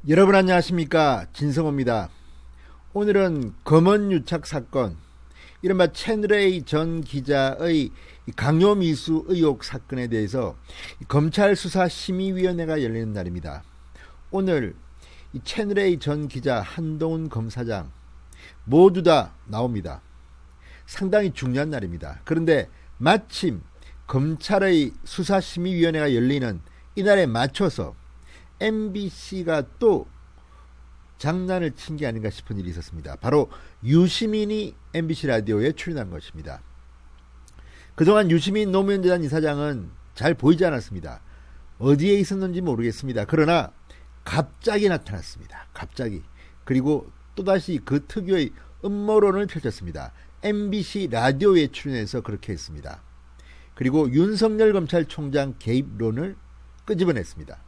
여러분 안녕하십니까, 진성호입니다. 오늘은 검언유착 사건, 이른바 채널A 전 기자의 강요미수 의혹 사건에 대해서 검찰수사심의위원회가 열리는 날입니다. 오늘 이 채널A 전 기자, 한동훈 검사장 모두 다 나옵니다. 상당히 중요한 날입니다. 그런데 마침 검찰의 수사심의위원회가 열리는 이날에 맞춰서 MBC가 또 장난을 친 게 아닌가 싶은 일이 있었습니다. 바로 유시민이 MBC 라디오에 출연한 것입니다. 그동안 유시민 노무현재단 이사장은 잘 보이지 않았습니다. 어디에 있었는지 모르겠습니다. 그러나 갑자기 나타났습니다. 갑자기. 그리고 또다시 그 특유의 음모론을 펼쳤습니다. MBC 라디오에 출연해서 그렇게 했습니다. 그리고 윤석열 검찰총장 개입론을 끄집어냈습니다.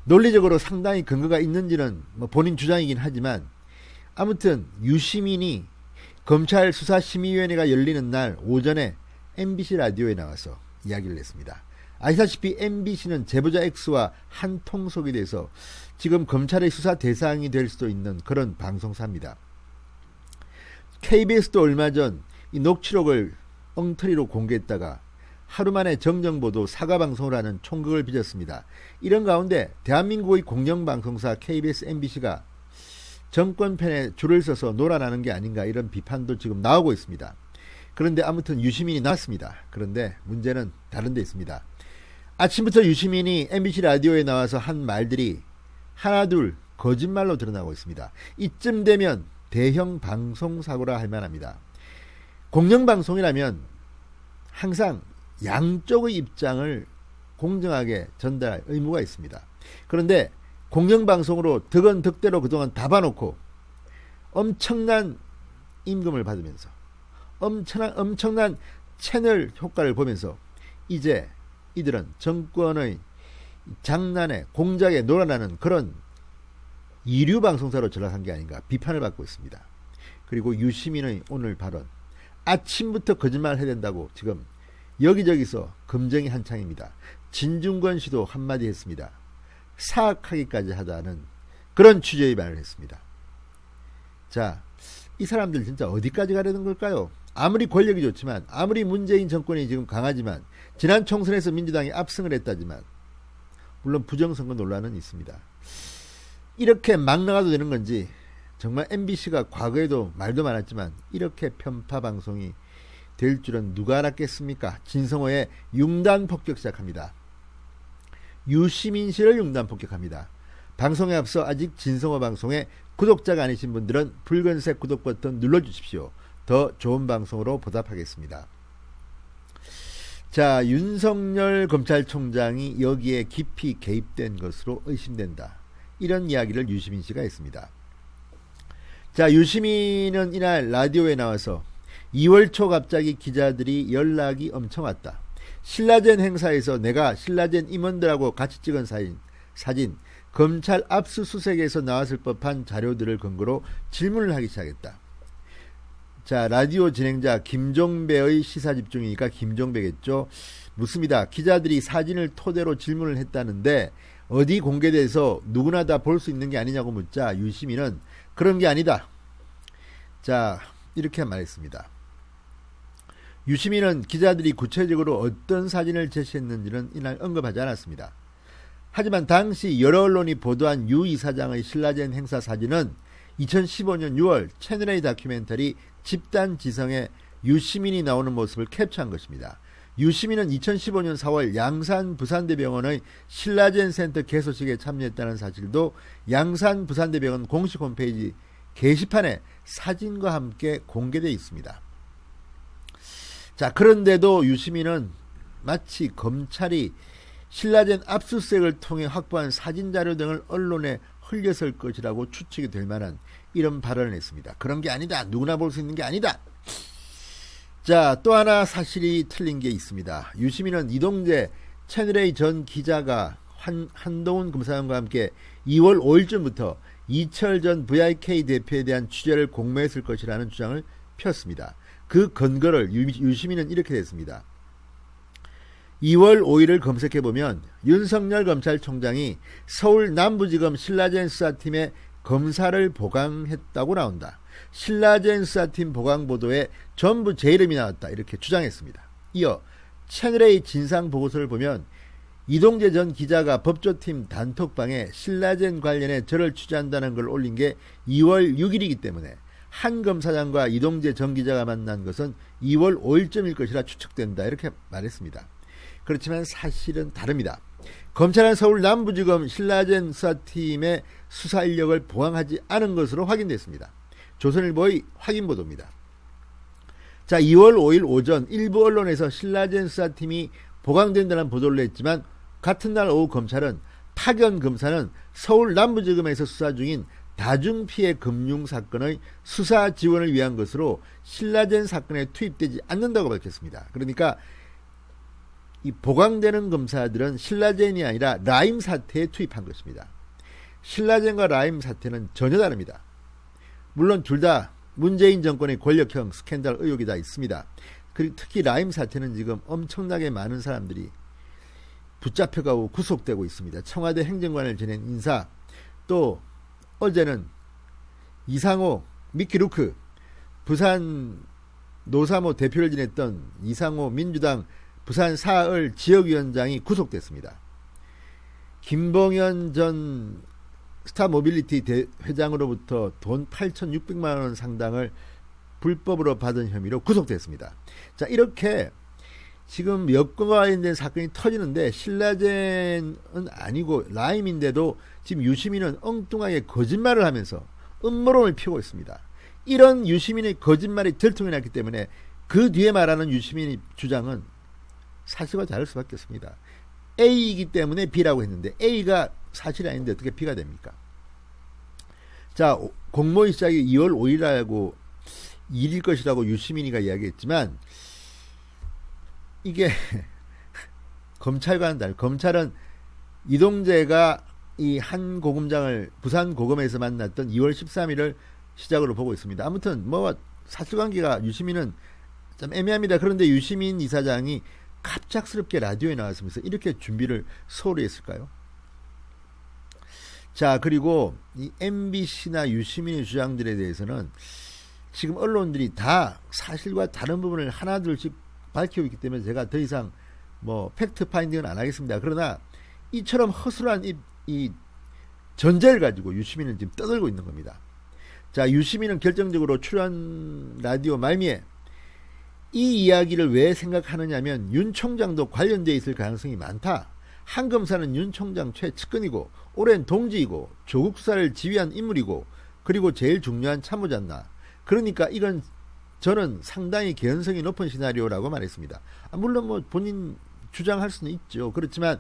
논리적으로 상당히 근거가 있는지는 본인 주장이긴 하지만, 아무튼 유시민이 검찰 수사심의위원회가 열리는 날 오전에 MBC 라디오에 나와서 이야기를 했습니다. 아시다시피 MBC는 제보자 X와 한 통속이 돼서 지금 검찰의 수사 대상이 될 수도 있는 그런 방송사입니다. KBS도 얼마 전 이 녹취록을 엉터리로 공개했다가 하루 만에 정정보도 사과방송을 하는 총극을 빚었습니다. 이런 가운데 대한민국의 공영방송사 KBS, MBC가 정권 편에 줄을 서서 놀아나는 게 아닌가, 이런 비판도 지금 나오고 있습니다. 그런데 아무튼 유시민이 나왔습니다. 그런데 문제는 다른 데 있습니다. 아침부터 유시민이 MBC 라디오에 나와서 한 말들이 하나둘 거짓말로 드러나고 있습니다. 이쯤 되면 대형 방송사고라 할 만합니다. 공영방송이라면 항상 양쪽의 입장을 공정하게 전달할 의무가 있습니다. 그런데 공영방송으로 득언득대로 그동안 다 봐놓고 엄청난 임금을 받으면서 엄청난 채널 효과를 보면서 이제 이들은 정권의 장난에 공작에 놀아나는 그런 이류 방송사로 전락한 게 아닌가 비판을 받고 있습니다. 그리고 유시민의 오늘 발언, 아침부터 거짓말을 해야 된다고 지금 여기저기서 검증이 한창입니다. 진중권 씨도 한마디 했습니다. 사악하기까지 하다는 그런 취지의 말을 했습니다. 자, 이 사람들 진짜 어디까지 가려는 걸까요? 아무리 권력이 좋지만, 아무리 문재인 정권이 지금 강하지만, 지난 총선에서 민주당이 압승을 했다지만, 물론 부정선거 논란은 있습니다. 이렇게 막 나가도 되는 건지, 정말 MBC가 과거에도 말도 많았지만 이렇게 편파 방송이 될 줄은 누가 알았겠습니까? 진성호의 융단 폭격 시작합니다. 유시민 씨를 융단 폭격합니다. 방송에 앞서 아직 진성호 방송에 구독자가 아니신 분들은 붉은색 구독 버튼 눌러주십시오. 더 좋은 방송으로 보답하겠습니다. 자, 윤석열 검찰총장이 여기에 깊이 개입된 것으로 의심된다, 이런 이야기를 유시민 씨가 했습니다. 자, 유시민은 이날 라디오에 나와서 2월 초 갑자기 기자들이 연락이 엄청 왔다. 신라젠 행사에서 내가 신라젠 임원들하고 같이 찍은 사진, 검찰 압수수색에서 나왔을 법한 자료들을 근거로 질문을 하기 시작했다. 자, 라디오 진행자 김종배의 시사집중이니까 김종배겠죠. 묻습니다. 기자들이 사진을 토대로 질문을 했다는데 어디 공개돼서 누구나 다 볼 수 있는 게 아니냐고 묻자 유시민은 그런 게 아니다. 자, 이렇게 말했습니다. 유시민은 기자들이 구체적으로 어떤 사진을 제시했는지는 이날 언급하지 않았습니다. 하지만 당시 여러 언론이 보도한 유 이사장의 신라젠 행사 사진은 2015년 6월 채널A 다큐멘터리 집단지성에 유시민이 나오는 모습을 캡처한 것입니다. 유시민은 2015년 4월 양산 부산대병원의 신라젠 센터 개소식에 참여했다는 사실도 양산 부산대병원 공식 홈페이지 게시판에 사진과 함께 공개되어 있습니다. 자, 그런데도 유시민은 마치 검찰이 신라젠 압수수색을 통해 확보한 사진자료 등을 언론에 흘렸을 것이라고 추측이 될 만한 이런 발언을 했습니다. 그런 게 아니다. 누구나 볼 수 있는 게 아니다. 자, 또 하나 사실이 틀린 게 있습니다. 유시민은 이동재 채널A 전 기자가 한동훈 검사장과 함께 2월 5일쯤부터 이철 전 VIK 대표에 대한 취재를 공모했을 것이라는 주장을 폈습니다. 그 근거를 유시민은 이렇게 됐습니다. 2월 5일을 검색해보면 윤석열 검찰총장이 서울 남부지검 신라젠 수사팀의 검사를 보강했다고 나온다. 신라젠 수사팀 보강 보도에 전부 제 이름이 나왔다. 이렇게 주장했습니다. 이어 채널A 진상보고서를 보면 이동재 전 기자가 법조팀 단톡방에 신라젠 관련해 저를 취재한다는 걸 올린 게 2월 6일이기 때문에 한 검사장과 이동재 전 기자가 만난 것은 2월 5일쯤일 것이라 추측된다. 이렇게 말했습니다. 그렇지만 사실은 다릅니다. 검찰은 서울 남부지검 신라젠 수사팀의 수사 인력을 보강하지 않은 것으로 확인됐습니다. 조선일보의 확인 보도입니다. 자, 2월 5일 오전 일부 언론에서 신라젠 수사팀이 보강된다는 보도를 했지만 같은 날 오후 검찰은 파견 검사는 서울 남부지검에서 수사 중인 다중피해 금융사건의 수사 지원을 위한 것으로 신라젠 사건에 투입되지 않는다고 밝혔습니다. 그러니까 이 보강되는 검사들은 신라젠이 아니라 라임 사태에 투입한 것입니다. 신라젠과 라임 사태는 전혀 다릅니다. 물론 둘 다 문재인 정권의 권력형 스캔들 의혹이 다 있습니다. 특히 라임 사태는 지금 엄청나게 많은 사람들이 붙잡혀가고 구속되고 있습니다. 청와대 행정관을 지낸 인사, 또 어제는 이상호, 미키루크, 부산 노사모 대표를 지냈던 이상호 민주당 부산 사을 지역위원장이 구속됐습니다. 김봉현 전 스타모빌리티 회장으로부터 돈 8,600만 원 상당을 불법으로 받은 혐의로 구속됐습니다. 자, 이렇게 지금 여권과 관련된 사건이 터지는데 신라젠은 아니고 라임인데도 지금 유시민은 엉뚱하게 거짓말을 하면서 음모론을 피우고 있습니다. 이런 유시민의 거짓말이 들통이 났기 때문에 그 뒤에 말하는 유시민의 주장은 사실과 다를 수밖에 없습니다. A이기 때문에 B라고 했는데 A가 사실이 아닌데 어떻게 B가 됩니까? 자, 공모의 시작이 2월 5일이라고 일일 것이라고 유시민이가 이야기했지만 이게 검찰과는 달리 검찰은 이동재가 이 한 고검장을 부산 고검에서 만났던 2월 13일을 시작으로 보고 있습니다. 아무튼 뭐 사실관계가 유시민은 좀 애매합니다. 그런데 유시민 이사장이 갑작스럽게 라디오에 나왔으면서 이렇게 준비를 소홀히 했을까요? 자, 그리고 이 MBC나 유시민의 주장들에 대해서는 지금 언론들이 다 사실과 다른 부분을 하나둘씩 밝히고 있기 때문에 제가 더 이상 뭐 팩트 파인딩은 안 하겠습니다. 그러나 이처럼 허술한 이 전제를 가지고 유시민은 지금 떠들고 있는 겁니다. 자, 유시민은 결정적으로 출연 라디오 말미에 이 이야기를 왜 생각하느냐면 윤 총장도 관련되어 있을 가능성이 많다. 한 검사는 윤 총장 최측근이고 오랜 동지이고 조국 수사를 지휘한 인물이고 그리고 제일 중요한 참모자나. 그러니까 이건 저는 상당히 개연성이 높은 시나리오라고 말했습니다. 물론 뭐 본인 주장할 수는 있죠. 그렇지만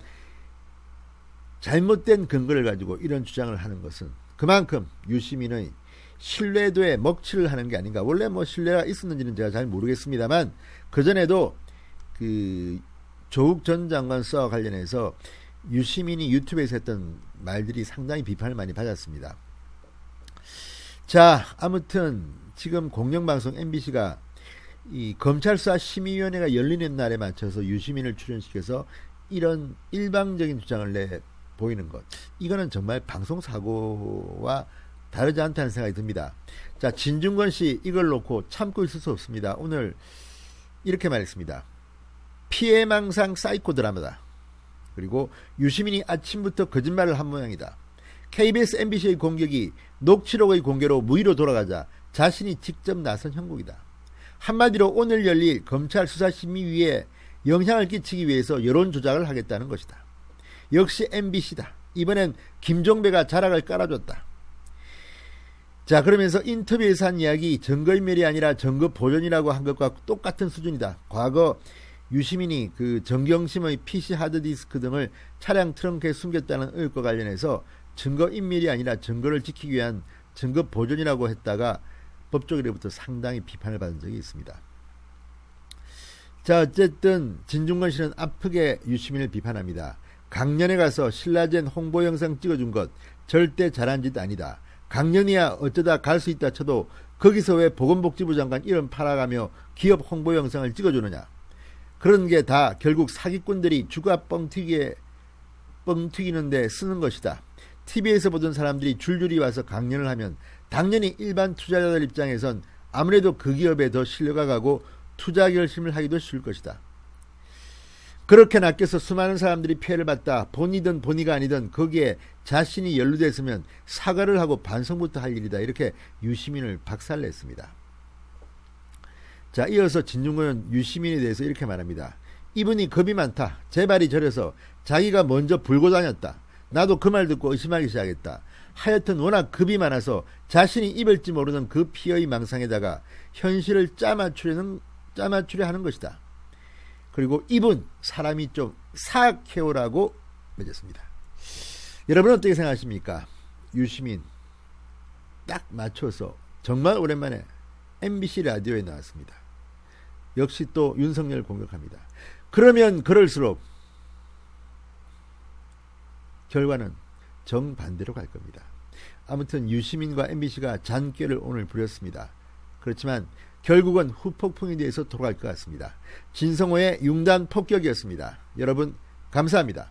잘못된 근거를 가지고 이런 주장을 하는 것은 그만큼 유시민의 신뢰도에 먹칠을 하는 게 아닌가. 원래 뭐 신뢰가 있었는지는 제가 잘 모르겠습니다만 그전에도 그 조국 전 장관 수사와 관련해서 유시민이 유튜브에서 했던 말들이 상당히 비판을 많이 받았습니다. 자, 아무튼 지금 공영방송 MBC가 이 검찰수사심의위원회가 열리는 날에 맞춰서 유시민을 출연시켜서 이런 일방적인 주장을 내보이는 것, 이거는 정말 방송사고와 다르지 않다는 생각이 듭니다. 자, 진중권 씨 이걸 놓고 참고 있을 수 없습니다. 오늘 이렇게 말했습니다. 피해망상 사이코 드라마다. 그리고 유시민이 아침부터 거짓말을 한 모양이다. KBS MBC의 공격이 녹취록의 공개로 무위로 돌아가자 자신이 직접 나선 형국이다. 한마디로 오늘 열릴 검찰 수사심의위에 영향을 끼치기 위해서 여론 조작을 하겠다는 것이다. 역시 MBC다. 이번엔 김종배가 자락을 깔아줬다. 자, 그러면서 인터뷰에서 한 이야기 증거인멸이 아니라 증거 보존이라고 한 것과 똑같은 수준이다. 과거 유시민이 그 정경심의 PC 하드디스크 등을 차량 트렁크에 숨겼다는 의혹과 관련해서 증거인멸이 아니라 증거를 지키기 위한 증거 보존이라고 했다가 법조계로부터 상당히 비판을 받은 적이 있습니다. 자, 어쨌든 진중권 씨는 아프게 유시민을 비판합니다. 강연에 가서 신라젠 홍보 영상 찍어준 것 절대 잘한 짓 아니다. 강연이야 어쩌다 갈 수 있다 쳐도 거기서 왜 보건복지부 장관 이름 팔아가며 기업 홍보 영상을 찍어주느냐. 그런 게 다 결국 사기꾼들이 주가 뻥튀기는데 쓰는 것이다. TV에서 보던 사람들이 줄줄이 와서 강연을 하면 당연히 일반 투자자들 입장에선 아무래도 그 기업에 더 신뢰가 가고 투자 결심을 하기도 쉬울 것이다. 그렇게 낚여서 수많은 사람들이 피해를 봤다. 본이든 본의가 아니든 거기에 자신이 연루됐으면 사과를 하고 반성부터 할 일이다. 이렇게 유시민을 박살냈습니다. 자, 이어서 진중권은 유시민에 대해서 이렇게 말합니다. 이분이 겁이 많다. 제 발이 저려서 자기가 먼저 불고 다녔다. 나도 그 말 듣고 의심하기 시작했다. 하여튼 워낙 겁이 많아서 자신이 입을지 모르는 그 피해의 망상에다가 현실을 짜맞추려 하는 것이다. 그리고 이분 사람이 좀 사악해요라고 맺었습니다. 여러분은 어떻게 생각하십니까? 유시민 딱 맞춰서 정말 오랜만에 MBC 라디오에 나왔습니다. 역시 또 윤석열 공격합니다. 그러면 그럴수록 결과는 정반대로 갈 겁니다. 아무튼 유시민과 MBC가 잔꾀를 오늘 부렸습니다. 그렇지만 결국은 후폭풍에 대해서 돌아갈 것 같습니다. 진성호의 융단 폭격이었습니다. 여러분 감사합니다.